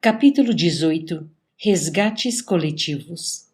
Capítulo 18. Resgates coletivos.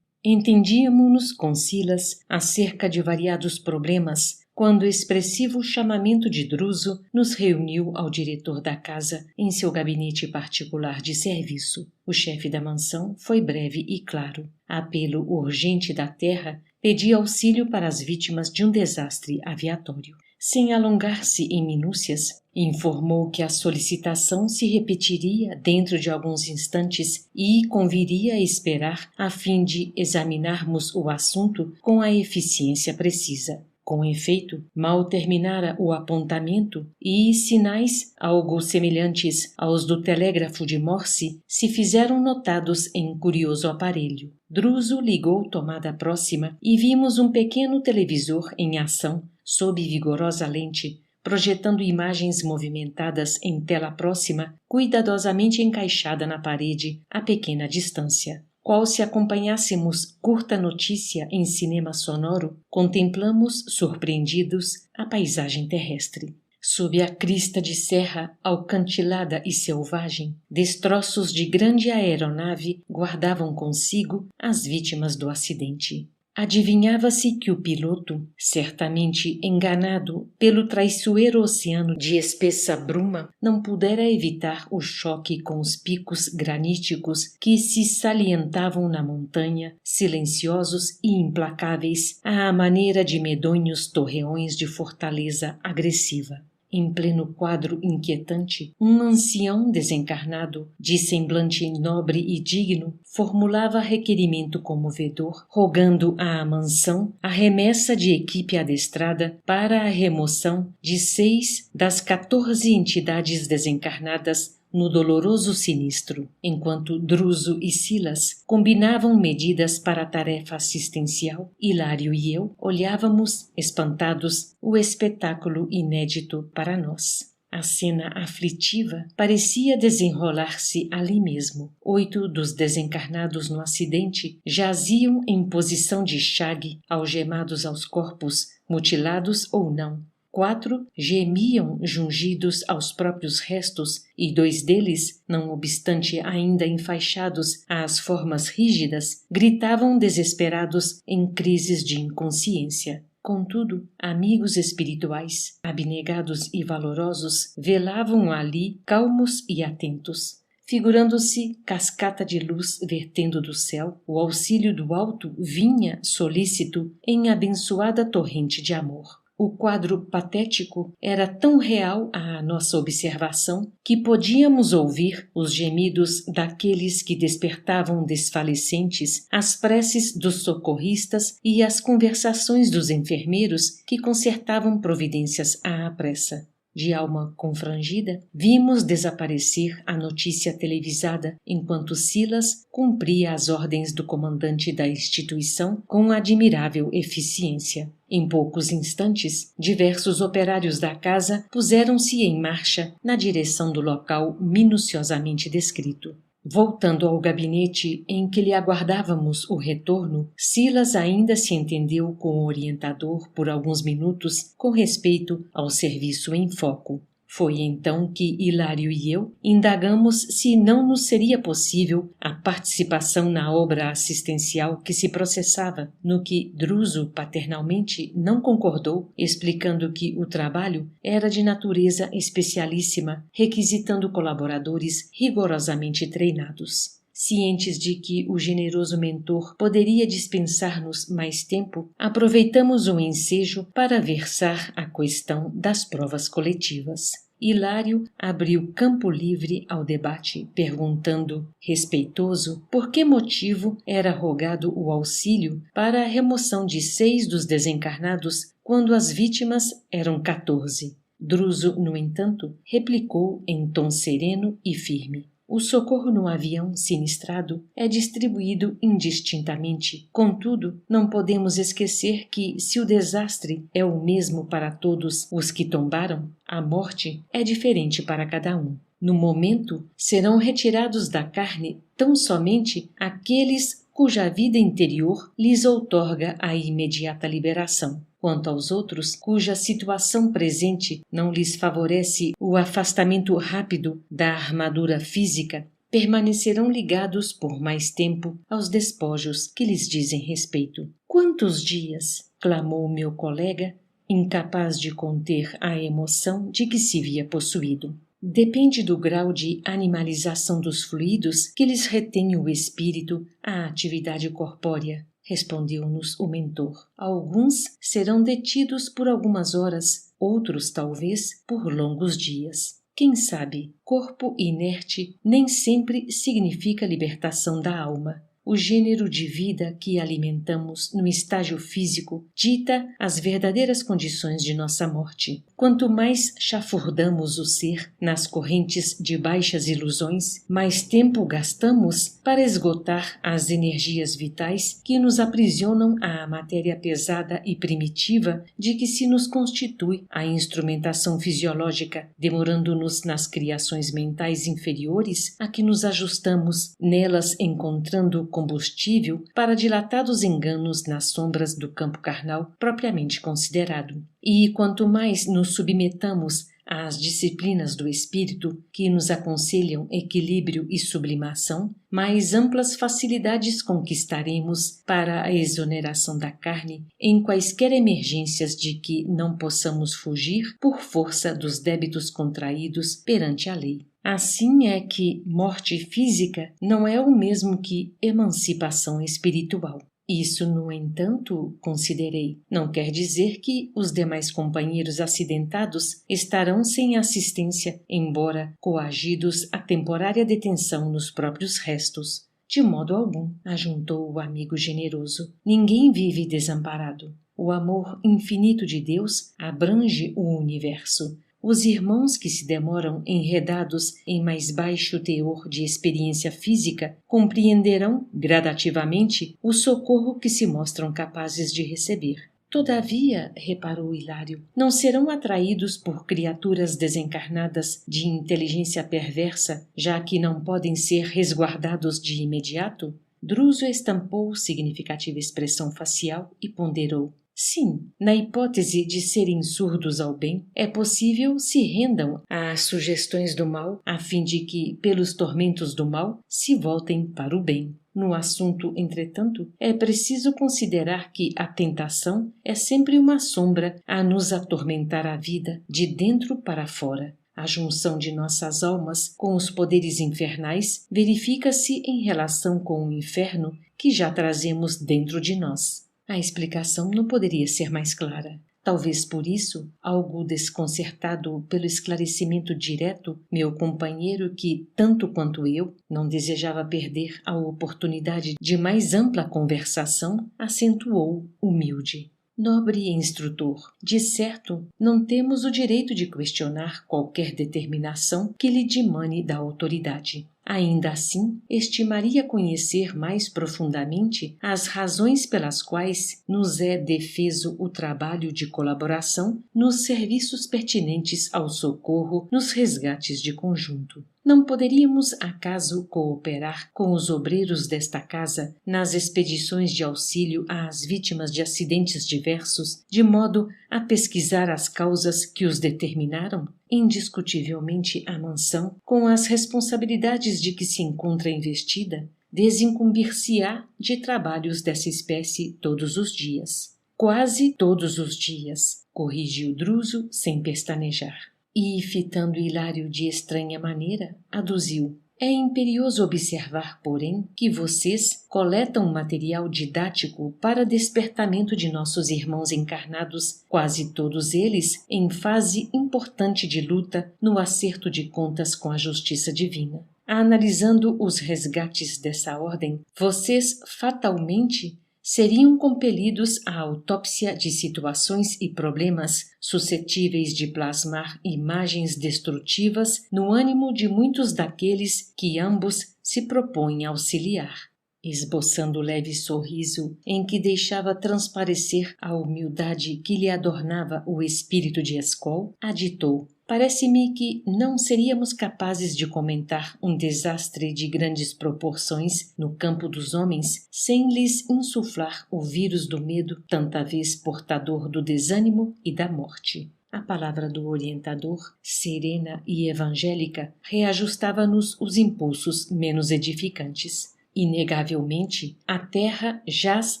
Entendíamos-nos com Silas acerca de variados problemas quando o expressivo chamamento de Druso nos reuniu ao diretor da casa em seu gabinete particular de serviço. O chefe da mansão foi breve e claro. A apelo urgente da terra, pedia auxílio para as vítimas de um desastre aviatório. Sem alongar-se em minúcias, informou que a solicitação se repetiria dentro de alguns instantes e conviria a esperar a fim de examinarmos o assunto com a eficiência precisa. Com efeito, mal terminara o apontamento e sinais algo semelhantes aos do telégrafo de Morse se fizeram notados em curioso aparelho. Druso ligou tomada próxima e vimos um pequeno televisor em ação sob vigorosa lente, projetando imagens movimentadas em tela próxima, cuidadosamente encaixada na parede a pequena distância. Qual se acompanhássemos curta notícia em cinema sonoro, contemplamos, surpreendidos, a paisagem terrestre. Sob a crista de serra alcantilada e selvagem, destroços de grande aeronave guardavam consigo as vítimas do acidente. Adivinhava-se que o piloto, certamente enganado pelo traiçoeiro oceano de espessa bruma, não pudera evitar o choque com os picos graníticos que se salientavam na montanha, silenciosos e implacáveis, à maneira de medonhos torreões de fortaleza agressiva. Em pleno quadro inquietante, um ancião desencarnado, de semblante nobre e digno, formulava requerimento comovedor, rogando à mansão a remessa de equipe adestrada para a remoção de 6 das 14 entidades desencarnadas no doloroso sinistro, enquanto Druso e Silas combinavam medidas para a tarefa assistencial. Hilário e eu olhávamos, espantados, o espetáculo inédito para nós. A cena aflitiva parecia desenrolar-se ali mesmo. 8 dos desencarnados no acidente jaziam em posição de chague, algemados aos corpos, mutilados ou não. 4 gemiam jungidos aos próprios restos e 2 deles, não obstante ainda enfaixados às formas rígidas, gritavam desesperados em crises de inconsciência. Contudo, amigos espirituais, abnegados e valorosos, velavam ali calmos e atentos. Figurando-se cascata de luz vertendo do céu, o auxílio do alto vinha solícito em abençoada torrente de amor. O quadro patético era tão real à nossa observação que podíamos ouvir os gemidos daqueles que despertavam desfalecentes, as preces dos socorristas e as conversações dos enfermeiros que consertavam providências à pressa. De alma confrangida, vimos desaparecer a notícia televisada enquanto Silas cumpria as ordens do comandante da instituição com admirável eficiência. Em poucos instantes, diversos operários da casa puseram-se em marcha na direção do local minuciosamente descrito. Voltando ao gabinete em que lhe aguardávamos o retorno, Silas ainda se entendeu com o orientador por alguns minutos com respeito ao serviço em foco. Foi então que Hilário e eu indagamos se não nos seria possível a participação na obra assistencial que se processava, no que Druso paternalmente não concordou, explicando que o trabalho era de natureza especialíssima, requisitando colaboradores rigorosamente treinados. Cientes de que o generoso mentor poderia dispensar-nos mais tempo, aproveitamos o ensejo para versar a questão das provas coletivas. Hilário abriu campo livre ao debate, perguntando, respeitoso, por que motivo era rogado o auxílio para a remoção de 6 dos desencarnados quando as vítimas eram 14. Druso, no entanto, replicou em tom sereno e firme. O socorro no avião sinistrado é distribuído indistintamente. Contudo, não podemos esquecer que, se o desastre é o mesmo para todos os que tombaram, a morte é diferente para cada um. No momento, serão retirados da carne tão somente aqueles cuja vida interior lhes outorga a imediata liberação. Quanto aos outros, cuja situação presente não lhes favorece o afastamento rápido da armadura física, permanecerão ligados por mais tempo aos despojos que lhes dizem respeito. Quantos dias? Clamou meu colega, incapaz de conter a emoção de que se via possuído. Depende do grau de animalização dos fluidos que lhes retém o espírito à atividade corpórea, respondeu-nos o mentor. Alguns serão detidos por algumas horas, outros talvez por longos dias. Quem sabe, corpo inerte nem sempre significa libertação da alma. O gênero de vida que alimentamos no estágio físico dita as verdadeiras condições de nossa morte. Quanto mais chafurdamos o ser nas correntes de baixas ilusões, mais tempo gastamos para esgotar as energias vitais que nos aprisionam à matéria pesada e primitiva de que se nos constitui a instrumentação fisiológica, demorando-nos nas criações mentais inferiores a que nos ajustamos, nelas encontrando combustível para dilatados enganos nas sombras do campo carnal propriamente considerado. E quanto mais nos submetamos às disciplinas do espírito que nos aconselham equilíbrio e sublimação, mais amplas facilidades conquistaremos para a exoneração da carne em quaisquer emergências de que não possamos fugir por força dos débitos contraídos perante a lei. Assim é que morte física não é o mesmo que emancipação espiritual. Isso, no entanto, considerei, não quer dizer que os demais companheiros acidentados estarão sem assistência, embora coagidos a temporária detenção nos próprios restos. De modo algum, ajuntou o amigo generoso. Ninguém vive desamparado. O amor infinito de Deus abrange o universo. Os irmãos que se demoram enredados em mais baixo teor de experiência física compreenderão gradativamente o socorro que se mostram capazes de receber. Todavia, reparou Hilário, não serão atraídos por criaturas desencarnadas de inteligência perversa, já que não podem ser resguardados de imediato? Druso estampou significativa expressão facial e ponderou. Sim, na hipótese de serem surdos ao bem, é possível se rendam às sugestões do mal, a fim de que, pelos tormentos do mal, se voltem para o bem. No assunto, entretanto, é preciso considerar que a tentação é sempre uma sombra a nos atormentar a vida de dentro para fora. A junção de nossas almas com os poderes infernais verifica-se em relação com o inferno que já trazemos dentro de nós. A explicação não poderia ser mais clara. Talvez por isso, algo desconcertado pelo esclarecimento direto, meu companheiro, que, tanto quanto eu, não desejava perder a oportunidade de mais ampla conversação, acentuou, humilde. Nobre instrutor, de certo, não temos o direito de questionar qualquer determinação que lhe dimane da autoridade. Ainda assim, estimaria conhecer mais profundamente as razões pelas quais nos é defeso o trabalho de colaboração nos serviços pertinentes ao socorro nos resgates de conjunto. Não poderíamos, acaso, cooperar com os obreiros desta casa nas expedições de auxílio às vítimas de acidentes diversos, de modo a pesquisar as causas que os determinaram? Indiscutivelmente a mansão, com as responsabilidades de que se encontra investida, desincumbir-se-á de trabalhos dessa espécie todos os dias. Quase todos os dias, corrigiu Druso sem pestanejar. E, fitando Hilário de estranha maneira, aduziu. É imperioso observar, porém, que vocês coletam material didático para despertamento de nossos irmãos encarnados, quase todos eles em fase importante de luta no acerto de contas com a justiça divina. Analisando os resgates dessa ordem, vocês fatalmente seriam compelidos à autópsia de situações e problemas suscetíveis de plasmar imagens destrutivas no ânimo de muitos daqueles que ambos se propõem auxiliar. Esboçando leve sorriso em que deixava transparecer a humildade que lhe adornava o espírito de Escol, aditou: parece-me que não seríamos capazes de comentar um desastre de grandes proporções no campo dos homens sem lhes insuflar o vírus do medo, tanta vez portador do desânimo e da morte. A palavra do orientador, serena e evangélica, reajustava-nos os impulsos menos edificantes. Inegavelmente, a terra jaz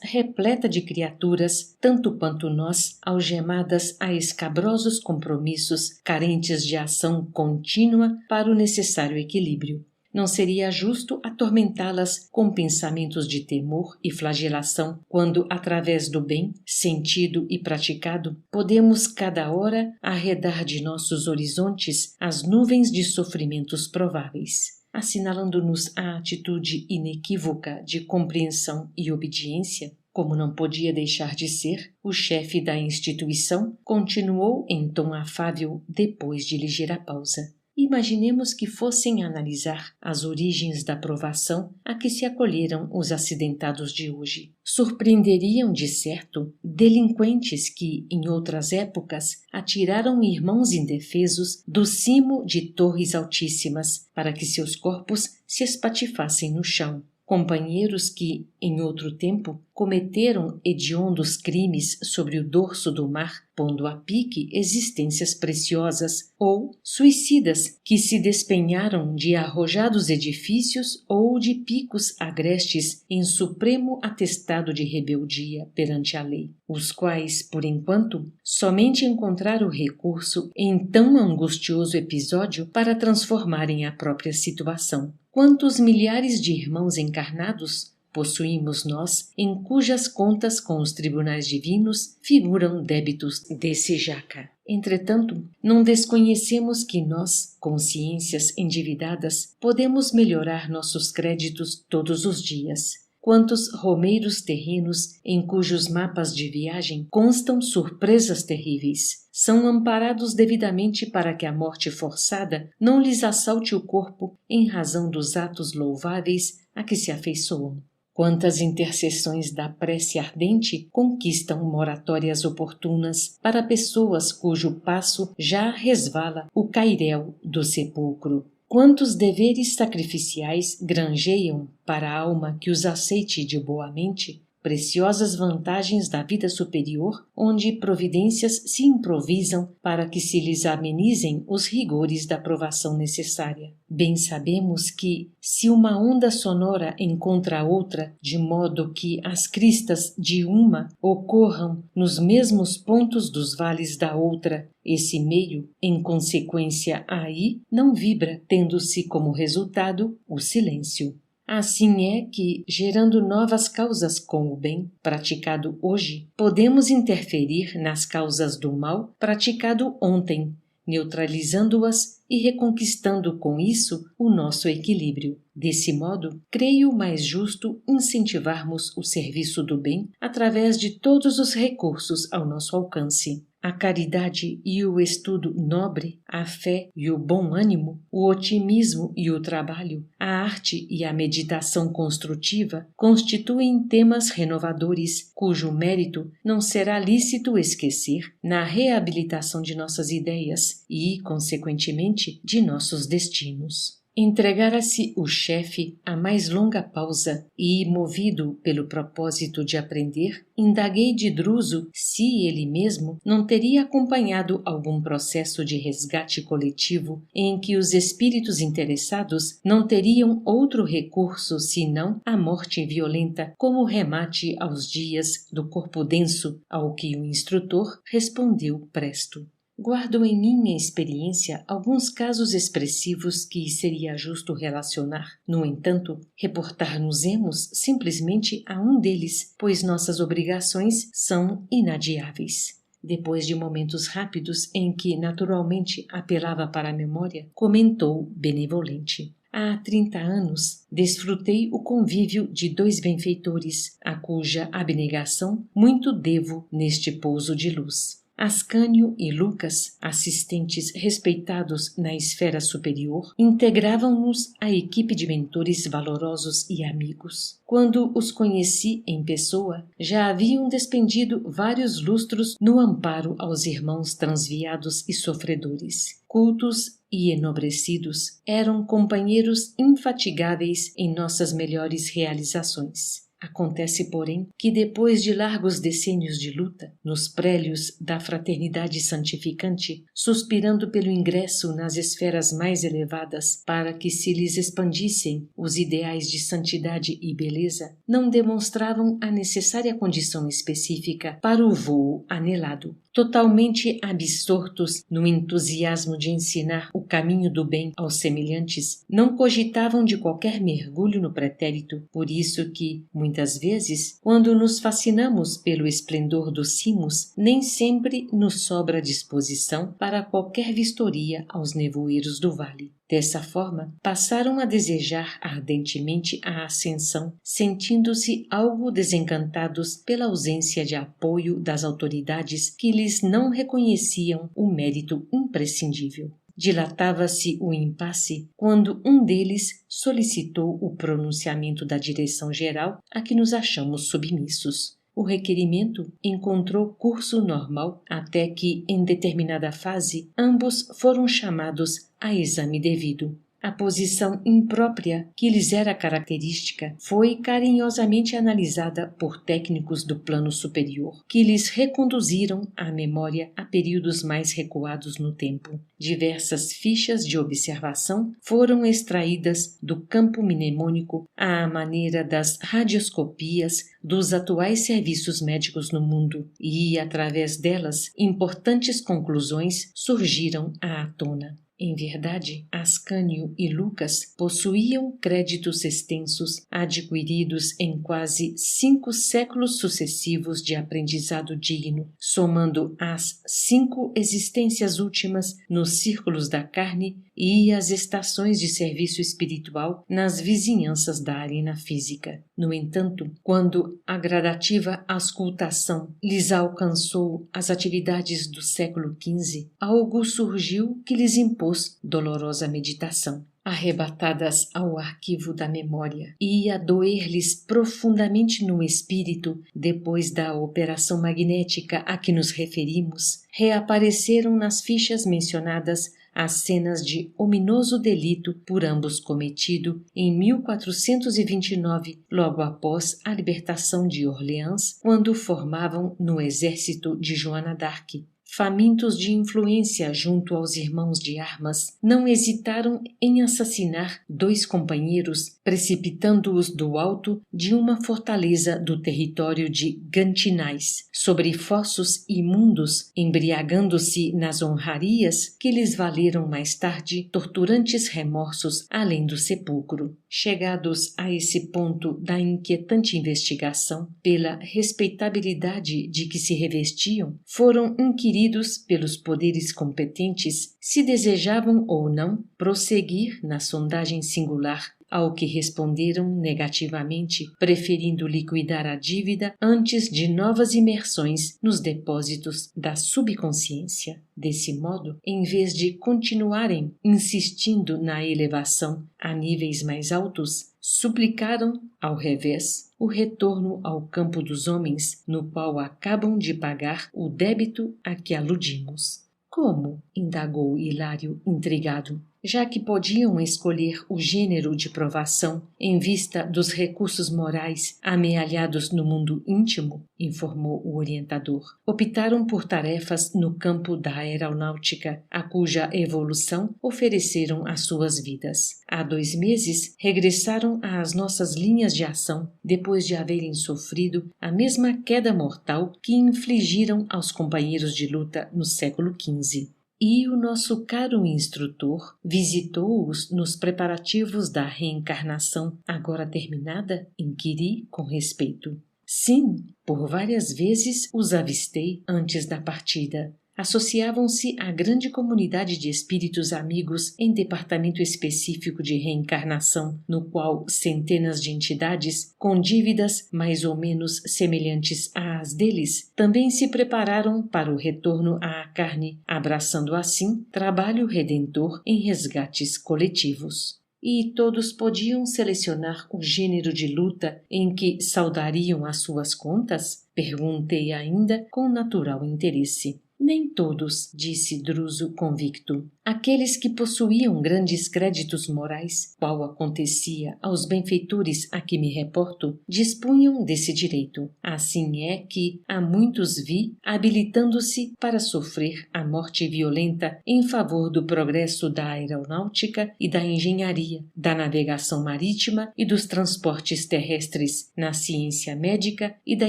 repleta de criaturas, tanto quanto nós, algemadas a escabrosos compromissos, carentes de ação contínua para o necessário equilíbrio. Não seria justo atormentá-las com pensamentos de temor e flagelação, quando, através do bem, sentido e praticado, podemos cada hora arredar de nossos horizontes as nuvens de sofrimentos prováveis. Assinalando-nos a atitude inequívoca de compreensão e obediência, como não podia deixar de ser, o chefe da instituição continuou em tom afável depois de ligeira pausa. Imaginemos que fossem analisar as origens da provação a que se acolheram os acidentados de hoje. Surpreenderiam, de certo, delinquentes que, em outras épocas, atiraram irmãos indefesos do cimo de torres altíssimas para que seus corpos se espatifassem no chão. Companheiros que, em outro tempo, cometeram hediondos crimes sobre o dorso do mar, pondo a pique existências preciosas, ou suicidas que se despenharam de arrojados edifícios ou de picos agrestes em supremo atestado de rebeldia perante a lei, os quais, por enquanto, somente encontraram recurso em tão angustioso episódio para transformarem a própria situação. Quantos milhares de irmãos encarnados possuímos nós, em cujas contas com os tribunais divinos figuram débitos desse jaca? Entretanto, não desconhecemos que nós, consciências endividadas, podemos melhorar nossos créditos todos os dias. Quantos romeiros terrenos em cujos mapas de viagem constam surpresas terríveis, são amparados devidamente para que a morte forçada não lhes assalte o corpo em razão dos atos louváveis a que se afeiçoam. Quantas intercessões da prece ardente conquistam moratórias oportunas para pessoas cujo passo já resvala o cairel do sepulcro. Quantos deveres sacrificiais granjeiam para a alma que os aceite de boamente preciosas vantagens da vida superior, onde providências se improvisam para que se lhes amenizem os rigores da provação necessária. Bem sabemos que, se uma onda sonora encontra outra, de modo que as cristas de uma ocorram nos mesmos pontos dos vales da outra, esse meio, em consequência aí, não vibra, tendo-se como resultado o silêncio. Assim é que, gerando novas causas com o bem praticado hoje, podemos interferir nas causas do mal praticado ontem, neutralizando-as e reconquistando com isso o nosso equilíbrio. Desse modo, creio mais justo incentivarmos o serviço do bem através de todos os recursos ao nosso alcance. A caridade e o estudo nobre, a fé e o bom ânimo, o otimismo e o trabalho, a arte e a meditação construtiva constituem temas renovadores, cujo mérito não será lícito esquecer na reabilitação de nossas ideias e, consequentemente, de nossos destinos. Entregara-se o chefe à mais longa pausa e, movido pelo propósito de aprender, indaguei de Druso se ele mesmo não teria acompanhado algum processo de resgate coletivo em que os espíritos interessados não teriam outro recurso senão a morte violenta como remate aos dias do corpo denso, ao que o instrutor respondeu presto. Guardo em minha experiência alguns casos expressivos que seria justo relacionar. No entanto, reportar-nos-emos simplesmente a um deles, pois nossas obrigações são inadiáveis. Depois de momentos rápidos em que naturalmente apelava para a memória, comentou benevolente. Há 30 anos, desfrutei o convívio de 2 benfeitores, a cuja abnegação muito devo neste pouso de luz. Ascânio e Lucas, assistentes respeitados na esfera superior, integravam-nos à equipe de mentores valorosos e amigos. Quando os conheci em pessoa, já haviam despendido vários lustros no amparo aos irmãos transviados e sofredores. Cultos e enobrecidos, eram companheiros infatigáveis em nossas melhores realizações. Acontece, porém, que depois de largos decênios de luta, nos prélios da fraternidade santificante, suspirando pelo ingresso nas esferas mais elevadas para que se lhes expandissem os ideais de santidade e beleza, não demonstravam a necessária condição específica para o vôo anelado. Totalmente absortos no entusiasmo de ensinar o caminho do bem aos semelhantes, não cogitavam de qualquer mergulho no pretérito, por isso que, muitas vezes, quando nos fascinamos pelo esplendor dos cimos, nem sempre nos sobra disposição para qualquer vistoria aos nevoeiros do vale. Dessa forma, passaram a desejar ardentemente a ascensão, sentindo-se algo desencantados pela ausência de apoio das autoridades que lhes não reconheciam o mérito imprescindível. Dilatava-se o impasse quando um deles solicitou o pronunciamento da direção-geral a que nos achamos submissos. O requerimento encontrou curso normal até que, em determinada fase, ambos foram chamados a exame devido. A posição imprópria que lhes era característica foi carinhosamente analisada por técnicos do plano superior, que lhes reconduziram à memória a períodos mais recuados no tempo. Diversas fichas de observação foram extraídas do campo mnemônico à maneira das radioscopias dos atuais serviços médicos no mundo e, através delas, importantes conclusões surgiram à tona. Em verdade, Ascânio e Lucas possuíam créditos extensos, adquiridos em quase 5 séculos sucessivos de aprendizado digno, somando as 5 existências últimas nos círculos da carne e as estações de serviço espiritual nas vizinhanças da arena física. No entanto, quando a gradativa auscultação lhes alcançou as atividades do século XV, algo surgiu que lhes impôs dolorosa meditação. Arrebatadas ao arquivo da memória e a doer-lhes profundamente no espírito depois da operação magnética a que nos referimos, reapareceram nas fichas mencionadas as cenas de ominoso delito por ambos cometido em 1429, logo após a libertação de Orleans, quando formavam no exército de Joana d'Arc. Famintos de influência junto aos irmãos de armas, não hesitaram em assassinar 2 companheiros, precipitando-os do alto de uma fortaleza do território de Gantinais, sobre fossos imundos, embriagando-se nas honrarias que lhes valeram mais tarde torturantes remorsos além do sepulcro. Chegados a esse ponto da inquietante investigação, pela respeitabilidade de que se revestiam, foram inquiridos pelos poderes competentes se desejavam ou não prosseguir na sondagem singular, ao que responderam negativamente, preferindo liquidar a dívida antes de novas imersões nos depósitos da subconsciência. Desse modo, em vez de continuarem insistindo na elevação a níveis mais altos, suplicaram, ao revés, o retorno ao campo dos homens, no qual acabam de pagar o débito a que aludimos. Como? Indagou Hilário, intrigado. Já que podiam escolher o gênero de provação em vista dos recursos morais amealhados no mundo íntimo, informou o orientador, optaram por tarefas no campo da aeronáutica, a cuja evolução ofereceram as suas vidas. Há 2 meses, regressaram às nossas linhas de ação, depois de haverem sofrido a mesma queda mortal que infligiram aos companheiros de luta no século XV. E o nosso caro instrutor visitou-os nos preparativos da reencarnação agora terminada? Inquiri com respeito. Sim, por várias vezes os avistei antes da partida. Associavam-se à grande comunidade de espíritos amigos em departamento específico de reencarnação, no qual centenas de entidades, com dívidas mais ou menos semelhantes às deles, também se prepararam para o retorno à carne, abraçando assim trabalho redentor em resgates coletivos. E todos podiam selecionar o gênero de luta em que saldariam as suas contas? Perguntei ainda com natural interesse. Nem todos, disse Druso convicto. Aqueles que possuíam grandes créditos morais, qual acontecia aos benfeitores a que me reporto, dispunham desse direito. Assim é que há muitos vi habilitando-se para sofrer a morte violenta em favor do progresso da aeronáutica e da engenharia, da navegação marítima e dos transportes terrestres, na ciência médica e da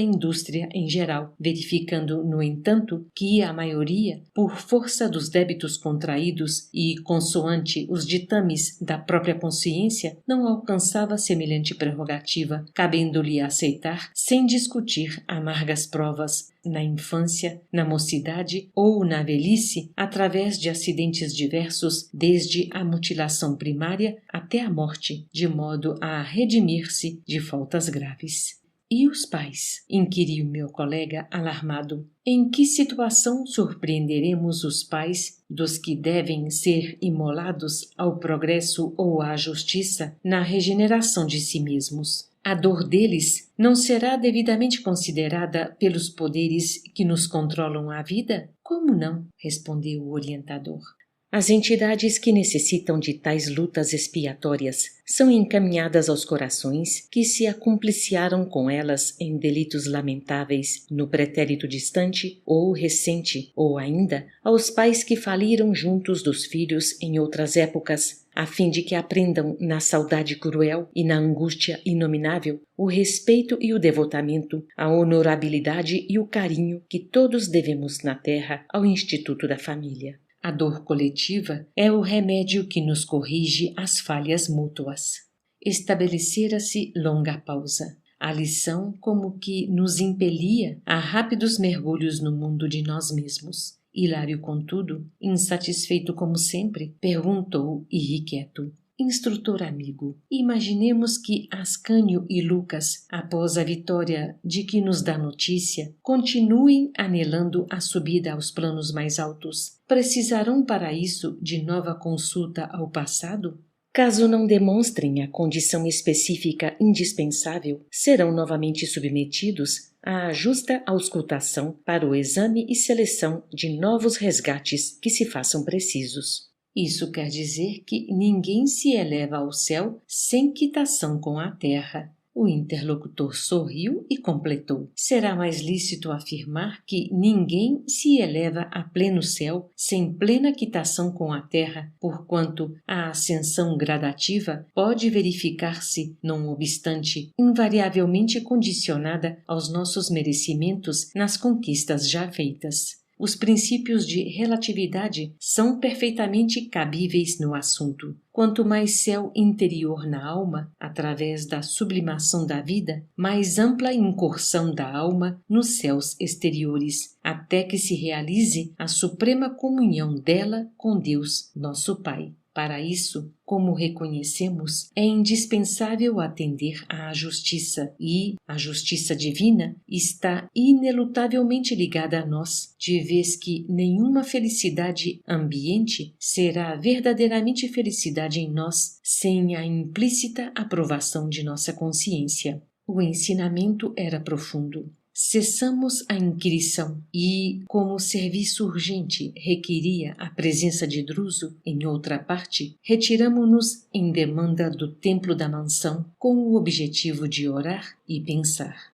indústria em geral, verificando, no entanto, que a maioria, por força dos débitos contraídos e consoante os ditames da própria consciência, não alcançava semelhante prerrogativa, cabendo-lhe aceitar, sem discutir, amargas provas, na infância, na mocidade ou na velhice, através de acidentes diversos, desde a mutilação primária até a morte, de modo a redimir-se de faltas graves. E os pais? Inquiriu meu colega alarmado. Em que situação surpreenderemos os pais dos que devem ser imolados ao progresso ou à justiça na regeneração de si mesmos? A dor deles não será devidamente considerada pelos poderes que nos controlam a vida? Como não? Respondeu o orientador. As entidades que necessitam de tais lutas expiatórias são encaminhadas aos corações que se acumpliciaram com elas em delitos lamentáveis no pretérito distante ou recente, ou ainda aos pais que faliram juntos dos filhos em outras épocas, a fim de que aprendam na saudade cruel e na angústia inominável o respeito e o devotamento, a honorabilidade e o carinho que todos devemos na terra ao Instituto da Família. A dor coletiva é o remédio que nos corrige as falhas mútuas. Estabelecera-se longa pausa. A lição como que nos impelia a rápidos mergulhos no mundo de nós mesmos. Hilário, contudo, insatisfeito como sempre, perguntou irrequieto: Instrutor amigo, imaginemos que Ascânio e Lucas, após a vitória de que nos dá notícia, continuem anelando a subida aos planos mais altos. Precisarão para isso de nova consulta ao passado? Caso não demonstrem a condição específica indispensável, serão novamente submetidos à justa auscultação para o exame e seleção de novos resgates que se façam precisos. Isso quer dizer que ninguém se eleva ao céu sem quitação com a terra. O interlocutor sorriu e completou: será mais lícito afirmar que ninguém se eleva a pleno céu sem plena quitação com a terra, porquanto a ascensão gradativa pode verificar-se, não obstante, invariavelmente condicionada aos nossos merecimentos nas conquistas já feitas. Os princípios de relatividade são perfeitamente cabíveis no assunto. Quanto mais céu interior na alma, através da sublimação da vida, mais ampla incursão da alma nos céus exteriores, até que se realize a suprema comunhão dela com Deus, nosso Pai. Para isso, como reconhecemos, é indispensável atender à justiça e a justiça divina está inelutavelmente ligada a nós, de vez que nenhuma felicidade ambiente será verdadeiramente felicidade em nós sem a implícita aprovação de nossa consciência. O ensinamento era profundo. Cessamos a inquirição e, como o serviço urgente requeria a presença de Druso em outra parte, retiramo-nos em demanda do templo da mansão com o objetivo de orar e pensar.